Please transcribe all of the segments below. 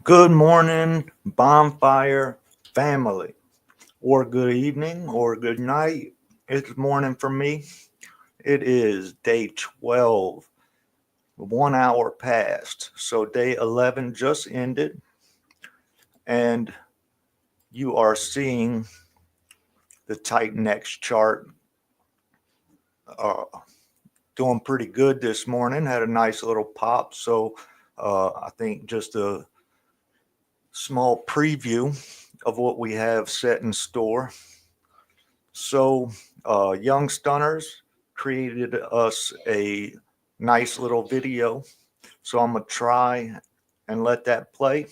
Good morning, Bonfire family, or good evening, or good night. It's morning for me. It is day 12, 1 hour past. So day 11 just ended, and you are seeing the Titan X chart uh, doing pretty good this morning. Had a nice little pop. So I think just a small preview of what we have set in store. So, Young Stunners created us a nice little video. So I'm gonna try and let that play.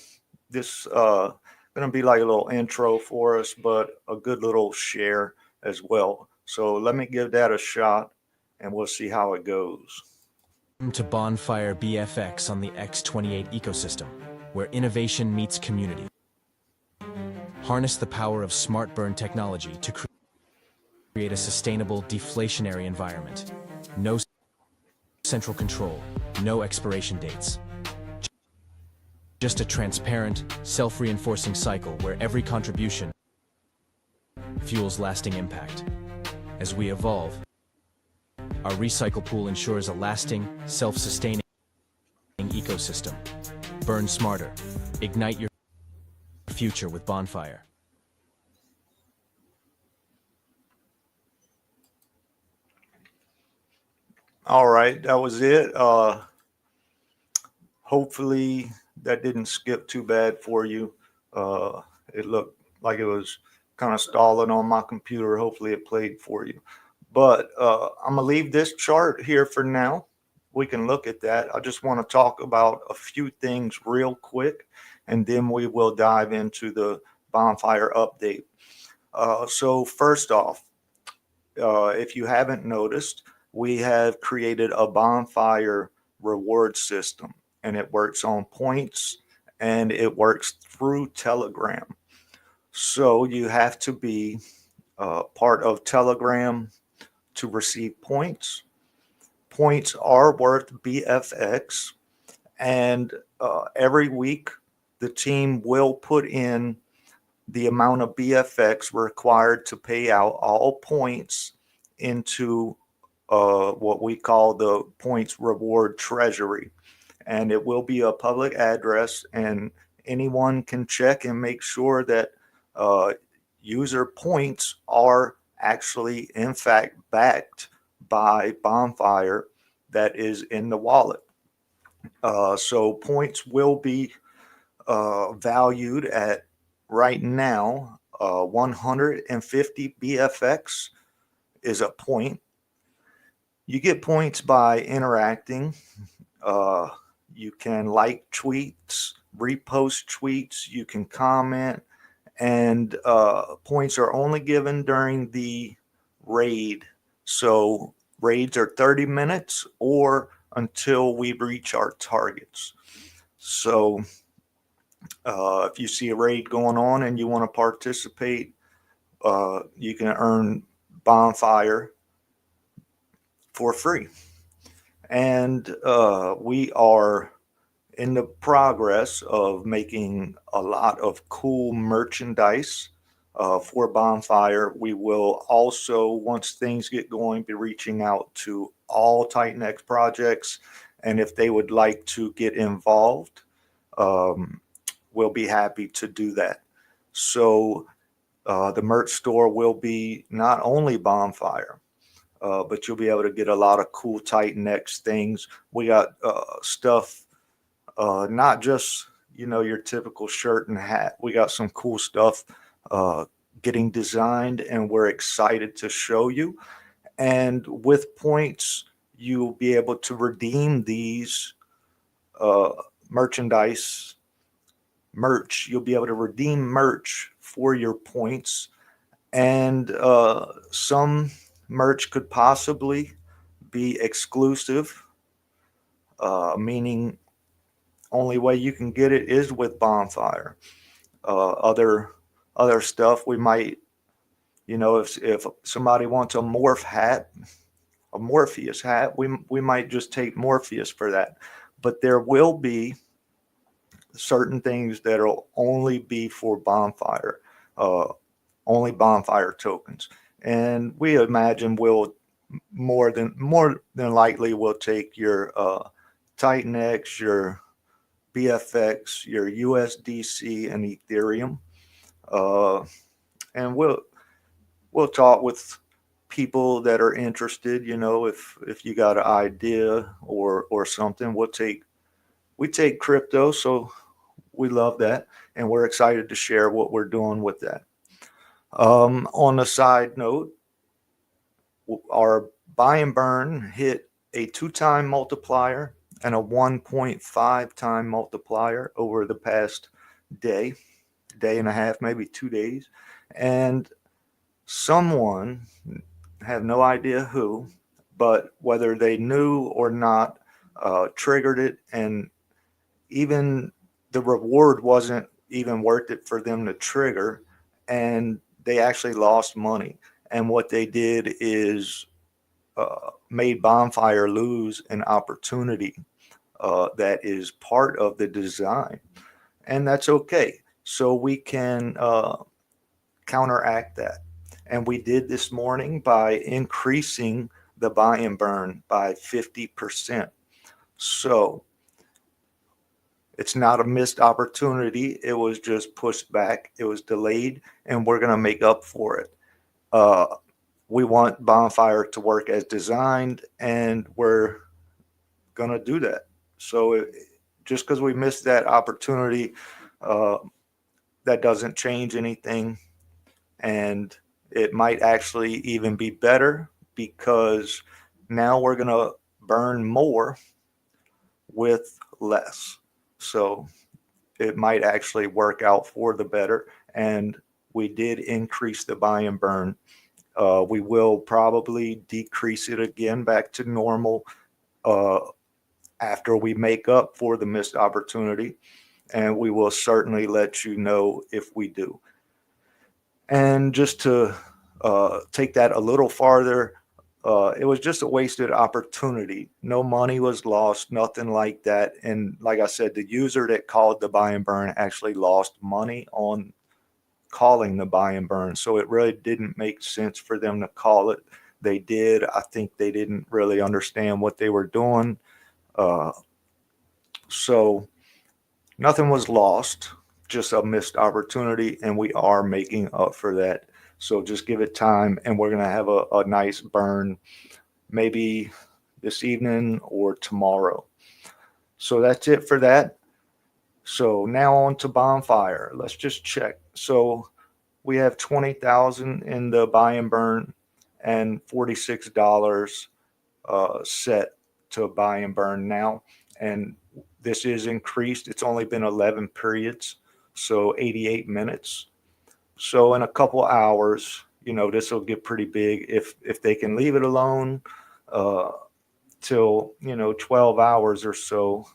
This gonna be like a little intro for us, but a good little share as well. So let me give that a shot, and we'll see how it goes. Welcome to Bonfire BFX on the X28 ecosystem, where innovation meets community. Harness the power of smart burn technology to create a sustainable, deflationary environment. No central control, no expiration dates. Just a transparent, self-reinforcing cycle where every contribution fuels lasting impact. As we evolve, our recycle pool ensures a lasting, self-sustaining ecosystem. Burn smarter. Ignite your future with Bonfire. All right, that was it. Hopefully that didn't skip too bad for you. It looked like it was kind of stalling on my computer. Hopefully it played for you. But I'm gonna leave this chart here for now. We can look at that. I just want to talk about a few things real quick, and then we will dive into the bonfire update. So first off, if you haven't noticed, we have created a bonfire reward system, and it works on points and it works through Telegram. So you have to be part of Telegram to receive points. Points are worth BFX, and every week the team will put in the amount of BFX required to pay out all points into what we call the points reward treasury. And it will be a public address, and anyone can check and make sure that uh, user points are actually, in fact, backed by Bonfire that is in the wallet. So points will be valued at right now 150 BFX is a point. You get points by interacting. Uh, you can like tweets, repost tweets, you can comment, and points are only given during the raid. So raids are 30 minutes or until we reach our targets. So if you see a raid going on and you want to participate, you can earn bonfire for free. And we are in the progress of making a lot of cool merchandise for Bonfire. We will also, once things get going, be reaching out to all Titan X projects. And if they would like to get involved, um, we'll be happy to do that. So the merch store will be not only Bonfire, but you'll be able to get a lot of cool Titan X things. We got stuff, not just your typical shirt and hat. We got some cool stuff uh, getting designed, and we're excited to show you. And with points, you'll be able to redeem these uh, merchandise merch. You'll be able to redeem merch for your points, and some merch could possibly be exclusive, meaning only way you can get it is with Bonfire. Other stuff we might, if somebody wants a morph hat, a Morpheus hat, we might just take Morpheus for that. But there will be certain things that'll only be for Bonfire, uh, only Bonfire tokens. And we imagine we'll more than likely we'll take your Titan X, your BFX, your USDC, and Ethereum, uh, and we'll talk with people that are interested. You know, if you got an idea or something, we take crypto, so we love that, and we're excited to share what we're doing with that. On a side note, our buy and burn hit a 2-time multiplier and a 1.5-time multiplier over the past day, day and a half, maybe 2 days. And someone, have no idea who, but whether they knew or not, triggered it, and even the reward wasn't even worth it for them to trigger, and they actually lost money. And what they did is made Bonfire lose an opportunity that is part of the design, and that's okay. So we can counteract that, and we did this morning by increasing the buy and burn by 50%. So it's not a missed opportunity. It was just pushed back. It was delayed, and we're going to make up for it. Uh, we want Bonfire to work as designed, and we're going to do that. So just because we missed that opportunity, uh, that doesn't change anything. And it might actually even be better because now we're going to burn more with less. So it might actually work out for the better. And we did increase the buy and burn. We will probably decrease it again back to normal uh, after we make up for the missed opportunity. And we will certainly let you know if we do. And just to take that a little farther, it was just a wasted opportunity. No money was lost, nothing like that. And like I said, the user that called the buy and burn actually lost money on calling the buy and burn. So it really didn't make sense for them to call it. They did. I think they didn't really understand what they were doing. Uh, so nothing was lost, just a missed opportunity, and we are making up for that. So just give it time, and we're going to have a nice burn maybe this evening or tomorrow. So that's it for that. So now on to Bonfire. Let's just check. So we have 20,000 in the buy and burn and $46 set to buy and burn now. And this is increased. It's only been 11 periods, so 88 minutes. So in a couple hours, this will get pretty big if they can leave it alone uh, till 12 hours or so.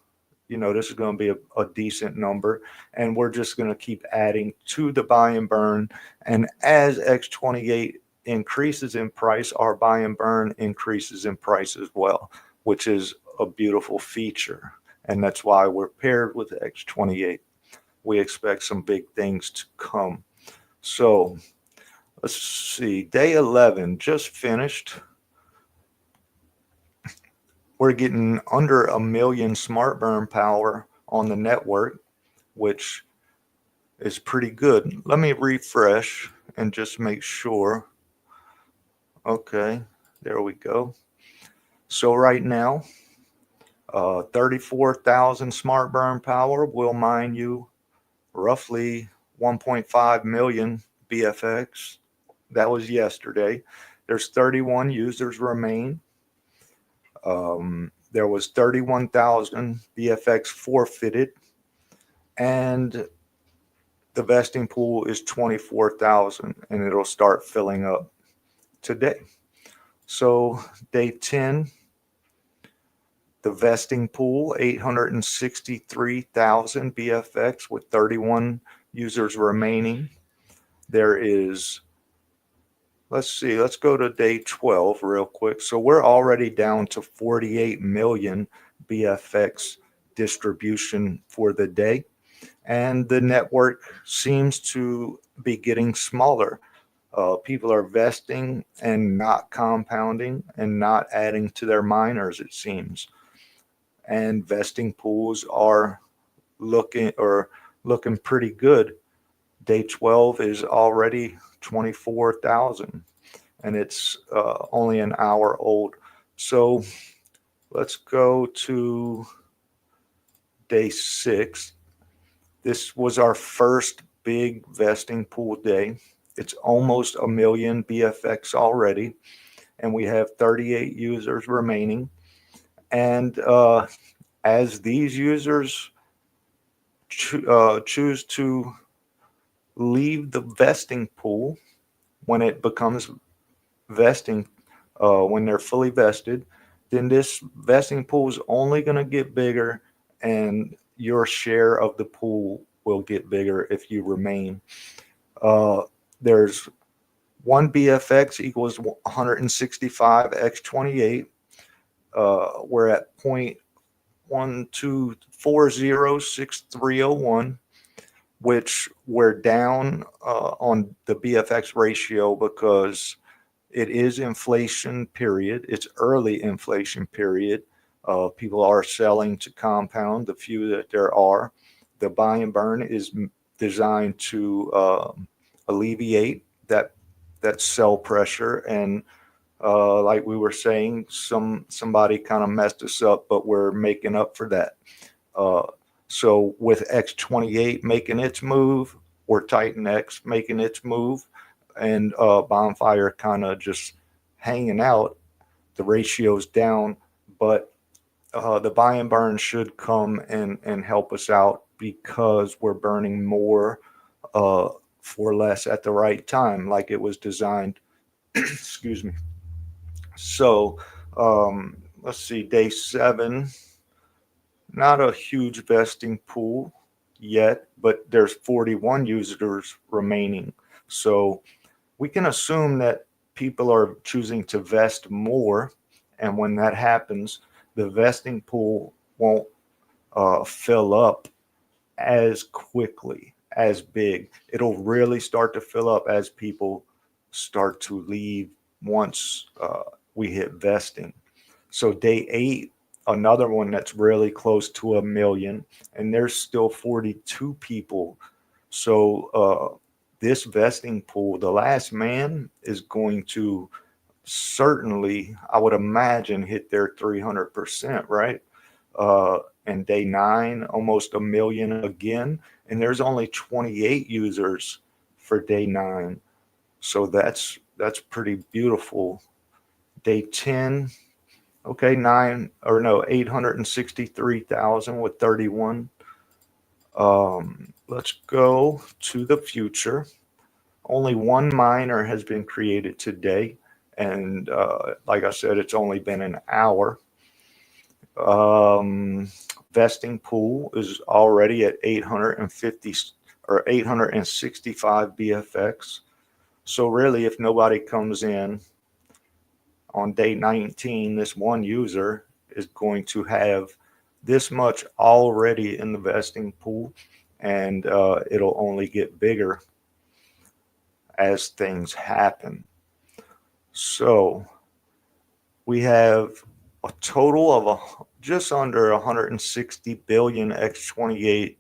This is going to be a decent number, and we're just going to keep adding to the buy and burn. And as X28 increases in price, our buy and burn increases in price as well, which is a beautiful feature. And that's why we're paired with X28. We expect some big things to come. So let's see, day 11 just finished. We're getting under 1 million smart burn power on the network, which is pretty good. Let me refresh and just make sure. Okay, there we go. So right now, 34,000 smart burn power will mine you roughly 1.5 million BFX. That was yesterday. There's 31 users remain. There was 31,000 BFX forfeited, and the vesting pool is 24,000, and it'll start filling up today. So day 10, the vesting pool, 863,000 BFX with 31 users remaining. There is, let's see, let's go to day 12 real quick. So we're already down to 48 million BFX distribution for the day. and the network seems to be getting smaller. People are vesting and not compounding and not adding to their miners, it seems. And vesting pools are looking pretty good. Day 12 is already 24,000, and it's only an hour old. So let's go to day 6. This was our first big vesting pool day. It's almost a million BFX already, and we have 38 users remaining. And as these users choose to leave the vesting pool when it becomes vesting, when they're fully vested, then this vesting pool is only going to get bigger, and your share of the pool will get bigger if you remain. Uh, there's one BFX equals 165 x28. We're at 0.12406301, which we're down on the BFX ratio because it is inflation period. It's early inflation period. People are selling to compound the few that there are. The buy and burn is designed to alleviate that sell pressure, and like we were saying, somebody kind of messed us up, but we're making up for that. Uh, so with X28 making its move, or Titan X making its move, and Bonfire kind of just hanging out, the ratio's down, but the buy and burn should come and help us out because we're burning more uh, for less at the right time, like it was designed. Excuse me. So let's see, day 7, not a huge vesting pool yet, but there's 41 users remaining. So we can assume that people are choosing to vest more. And when that happens, the vesting pool won't fill up as quickly, as big. It'll really start to fill up as people start to leave once we hit vesting. So day 8, another one that's really close to a million, and there's still 42 people. So this vesting pool, the last man is going to certainly, I would imagine, hit their 300%, right? Uh, and day 9, almost a million again, and there's only 28 users for day 9. So that's pretty beautiful. Day 10, okay, 863,000 with 31. Let's go to the future. Only one miner has been created today, and like I said, it's only been an hour. Um, Vesting pool is already at 850 or 865 BFX. So really, if nobody comes in on day 19, this one user is going to have this much already in the vesting pool, and it'll only get bigger as things happen. So we have a total of just under 160 billion X28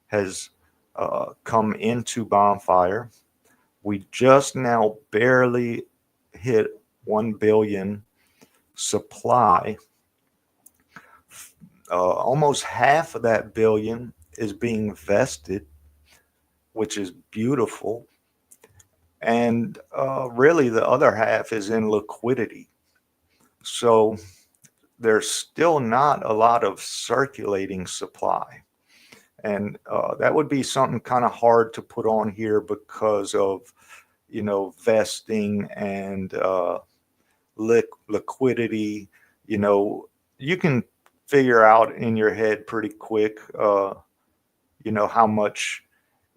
has come into Bonfire. We just now barely hit 1 billion supply. Almost half of that billion is being vested, which is beautiful. And really, the other half is in liquidity. So there's still not a lot of circulating supply. And that would be something kind of hard to put on here because of, vesting and liquidity. You can figure out in your head pretty quick, how much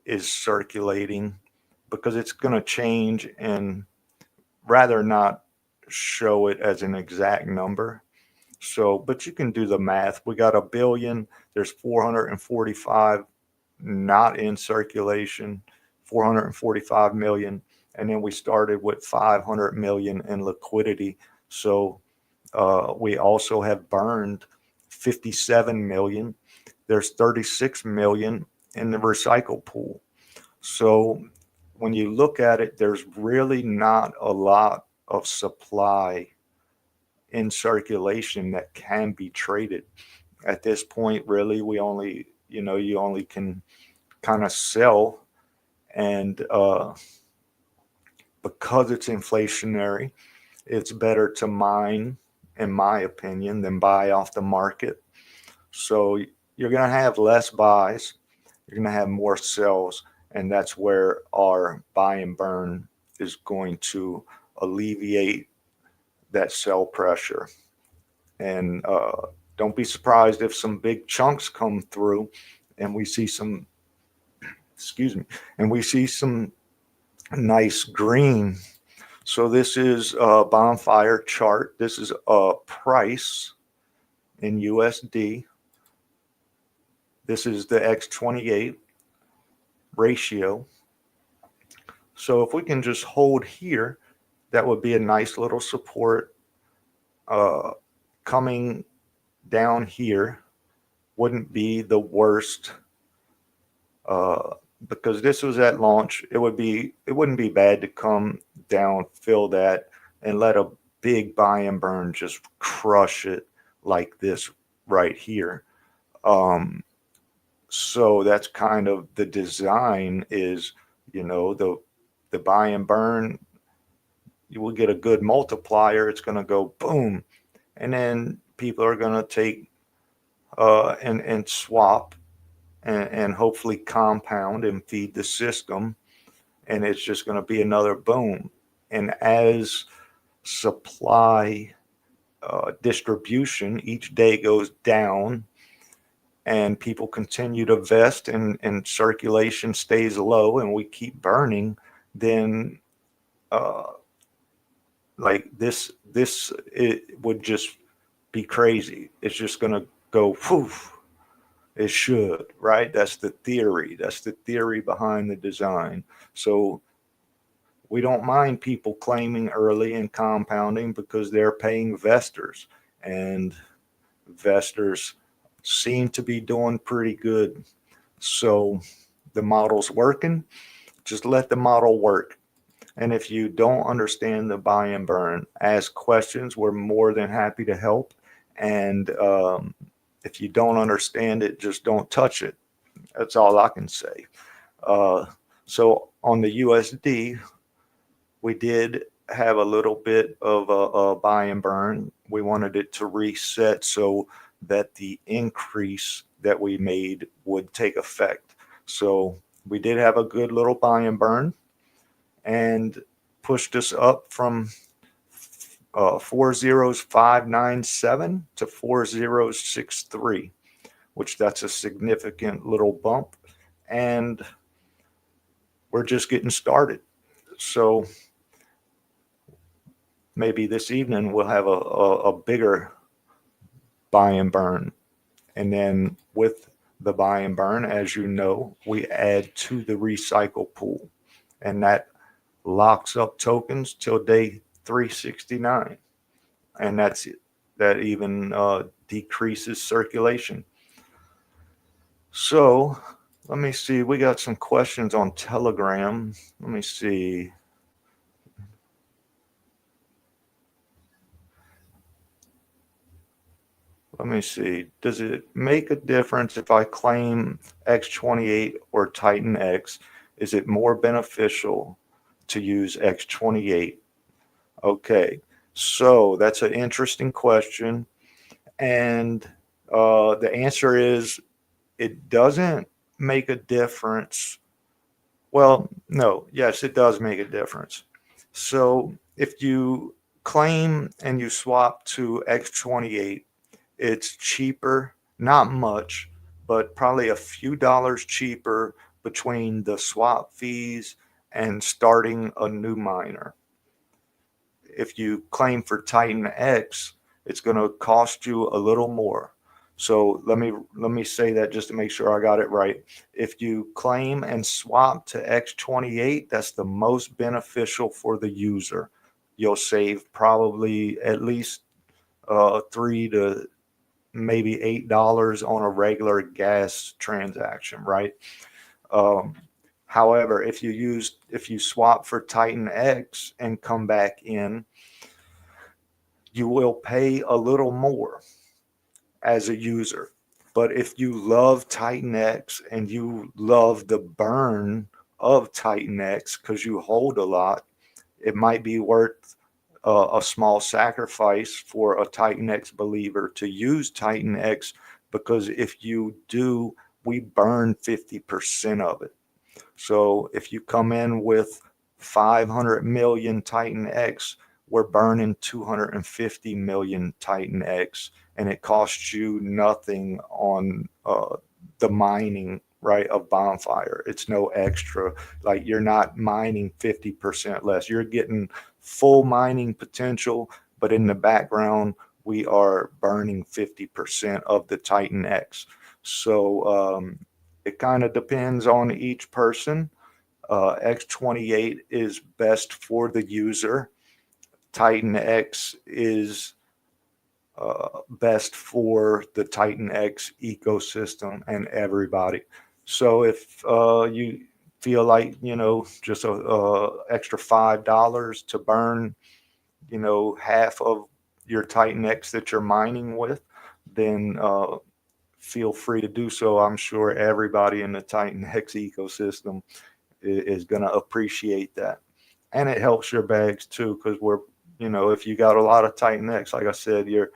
is circulating, because it's going to change, and rather not show it as an exact number. So, but you can do the math. We got a billion, there's 445 not in circulation, 445 million, and then we started with 500 million in liquidity. So we also have burned 57 million. There's 36 million in the recycle pool. So when you look at it, there's really not a lot of supply in circulation that can be traded. At this point, really, we only, you only can kind of sell, and because it's inflationary, it's better to mine, in my opinion, than buy off the market. So you're going to have less buys, you're going to have more sells, and that's where our buy and burn is going to alleviate that sell pressure. And don't be surprised if some big chunks come through and we see some, excuse me, and we see some nice green. So this is a bonfire chart. This is a price in USD. This is the X28 ratio. So if we can just hold here, that would be a nice little support. Coming down here wouldn't be the worst, because this was at launch. It wouldn't be bad to come down, fill that, and let a big buy and burn just crush it like this right here. So that's kind of the design is, the buy and burn, you will get a good multiplier. It's going to go boom. And then people are going to take and swap and hopefully compound and feed the system. And it's just going to be another boom. And as supply distribution each day goes down, and people continue to vest and circulation stays low and we keep burning, then uh, like this it would just be crazy. It's just going to go poof. It should, right? That's the theory. That's the theory behind the design. So we don't mind people claiming early and compounding because they're paying vestors, and vestors seem to be doing pretty good. So the model's working. Just let the model work. And if you don't understand the buy and burn, ask questions. We're more than happy to help. And if you don't understand it, just don't touch it. That's all I can say. Uh, so on the USD, we did have a little bit of a buy and burn. We wanted it to reset so that the increase that we made would take effect. So we did have a good little buy and burn and pushed us up from 40597 to 4063, which that's a significant little bump. And we're just getting started. So maybe this evening we'll have a bigger buy and burn. And then with the buy and burn, as you know, we add to the recycle pool. And that locks up tokens till day 369. And that's it. That even decreases circulation. So let me see. We got some questions on Telegram. Let me see. Let me see. Does it make a difference if I claim X28 or Titan X? Is it more beneficial to use X28? Okay, so that's an interesting question. And the answer is it doesn't make a difference. Well, no, yes, it does make a difference. So if you claim and you swap to X28, it's cheaper, not much, but probably a few dollars cheaper between the swap fees and starting a new miner. If you claim for Titan X, it's going to cost you a little more. So let me say that just to make sure I got it right. If you claim and swap to X28, that's the most beneficial for the user. You'll save probably at least 3 to maybe $8 on a regular gas transaction, right? Um, However, if you swap for Titan X and come back in, you will pay a little more as a user. But if you love Titan X and you love the burn of Titan X because you hold a lot, it might be worth a small sacrifice for a Titan X believer to use Titan X, because if you do, we burn 50% of it. So if you come in with 500 million Titan X, we're burning 250 million Titan X, and it costs you nothing on the mining, right, of Bonfire. It's no extra. Like, you're not mining 50% less. You're getting full mining potential, but in the background, we are burning 50% of the Titan X. So it kind of depends on each person. X28 is best for the user. Titan X is best for the Titan X ecosystem and everybody. So if you feel like, just a extra $5 to burn, half of your Titan X that you're mining with, then feel free to do so. I'm sure everybody in the Titan X ecosystem is going to appreciate that. And it helps your bags too, because if you got a lot of Titan X, like I said, you're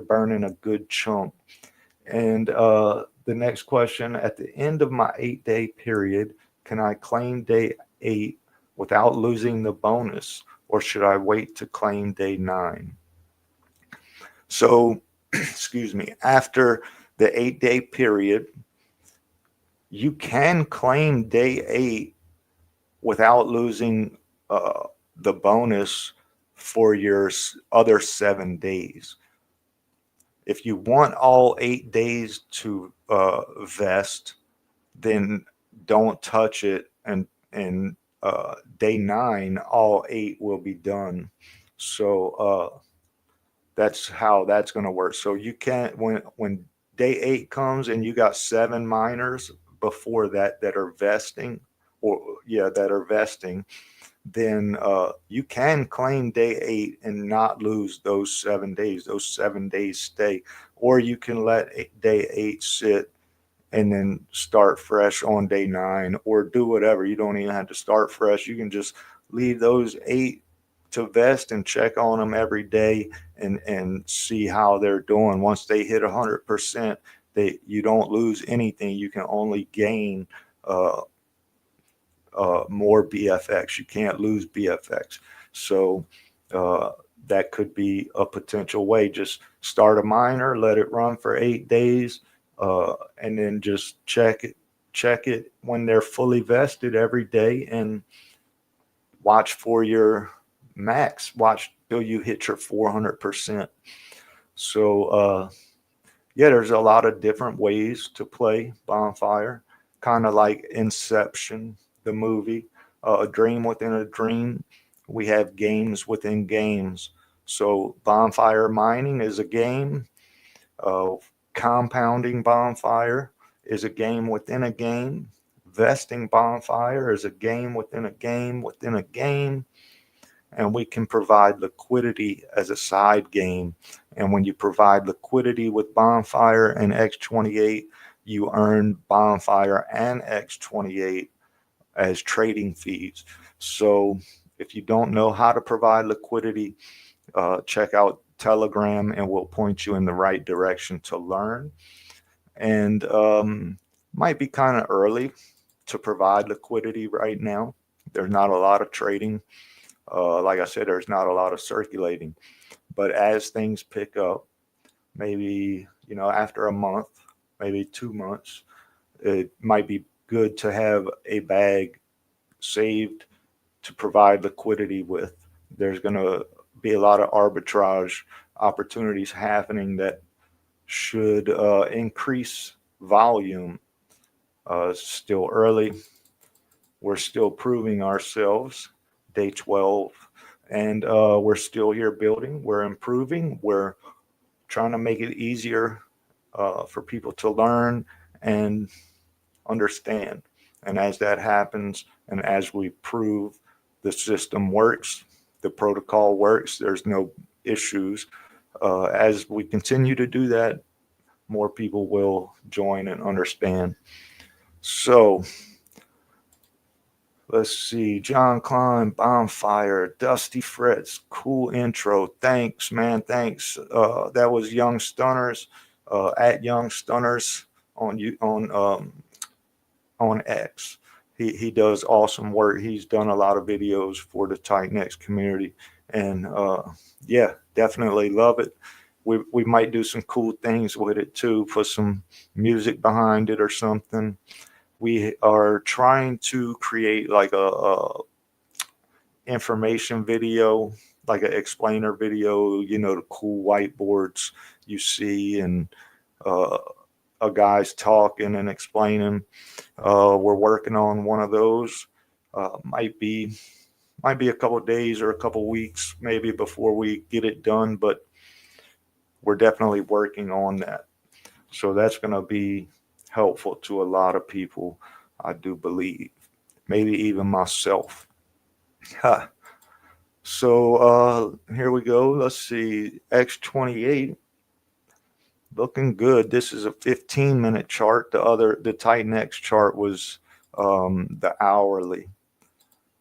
burning a good chunk. And the next question: at the end of my 8-day period, can I claim day 8 without losing the bonus, or should I wait to claim day 9? So, excuse me, after the 8-day period, you can claim day 8 without losing uh, the bonus for your other 7 days. If you want all 8 days to vest, then don't touch it, and day 9, all 8 will be done. So that's how that's going to work. So you can't, when day 8 comes and you got 7 miners before that are vesting, or yeah, that are vesting, then you can claim day 8 and not lose those 7 days. Those 7 days stay, or you can let day 8 sit and then start fresh on day 9, or do whatever. You don't even have to start fresh. You can just leave those 8 to vest and check on them every day, and see how they're doing. Once they hit 100%, you don't lose anything. You can only gain uh, more BFX. You can't lose BFX. So uh, that could be a potential way. Just start a miner, let it run for 8 days, and then just check it when they're fully vested every day, and watch for your max. Watch till you hit your 400%. So yeah, there's a lot of different ways to play Bonfire, kind of like Inception, the movie, A Dream Within a Dream. We have games within games. So Bonfire mining is a game. Uh, Compounding Bonfire is a game within a game. Vesting Bonfire is a game within a game within a game. And we can provide liquidity as a side game. And when you provide liquidity with Bonfire and X28, you earn Bonfire and X28 as trading fees. So if you don't know how to provide liquidity, check out Telegram and we'll point you in the right direction to learn. And might be kind of early to provide liquidity right now. There's not a lot of trading. Like I said, there's not a lot of circulating. But as things pick up, maybe, after a month, maybe 2 months, it might be good to have a bag saved to provide liquidity with. There's going to be a lot of arbitrage opportunities happening that should increase volume. Still early. We're still proving ourselves. Day 12. And we're still here building. We're improving. We're trying to make it easier for people to learn and understand. And as that happens, and as we prove the system works, the protocol works, there's no issues. As we continue to do that, more people will join and understand. So let's see. John Klein, Bonfire, Dusty Fritz, cool intro. Thanks, man. Thanks. That was Young Stunners at Young Stunners on you on X. He does awesome work. He's done a lot of videos for the Titan X community, and yeah, definitely love it. We might do some cool things with it too, put some music behind it or something. We are trying to create like a information video, like an explainer video. You know, the cool whiteboards you see, and uh, a guy's talking and explaining. We're working on one of those. Might be a couple days or a couple weeks maybe before we get it done, but we're definitely working on that. So that's going to be helpful to a lot of people, I do believe, maybe even myself. Huh. So here we go. Let's see. X28 looking good. This is a 15-minute chart. The Titan X chart was the hourly.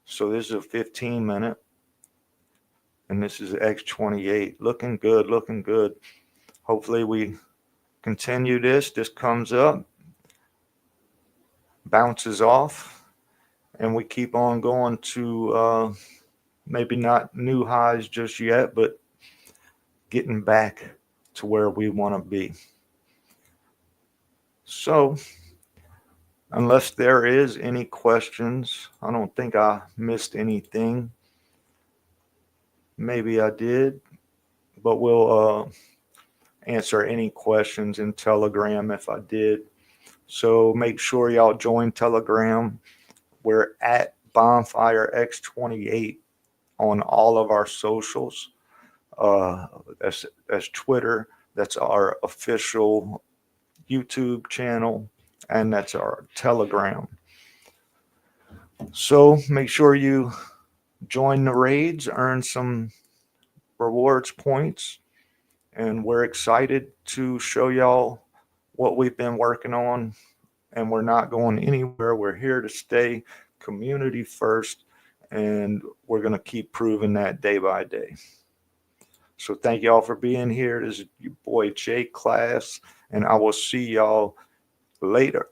So this is a 15-minute, and this is X28. Looking good, looking good. Hopefully we continue this. This comes up, bounces off, and we keep on going to maybe not new highs just yet, but getting back to where we want to be. So unless there is any questions, I don't think I missed anything. Maybe I did, but we'll answer any questions in Telegram if I did. So make sure y'all join Telegram. We're at Bonfire X28 on all of our socials. That's Twitter. That's our official YouTube channel, and that's our Telegram. So make sure you join the raids, earn some rewards points, and we're excited to show y'all what we've been working on. And we're not going anywhere. We're here to stay community first, and we're going to keep proving that day by day. So thank y'all for being here. This is your boy Jay Class, and I will see y'all later.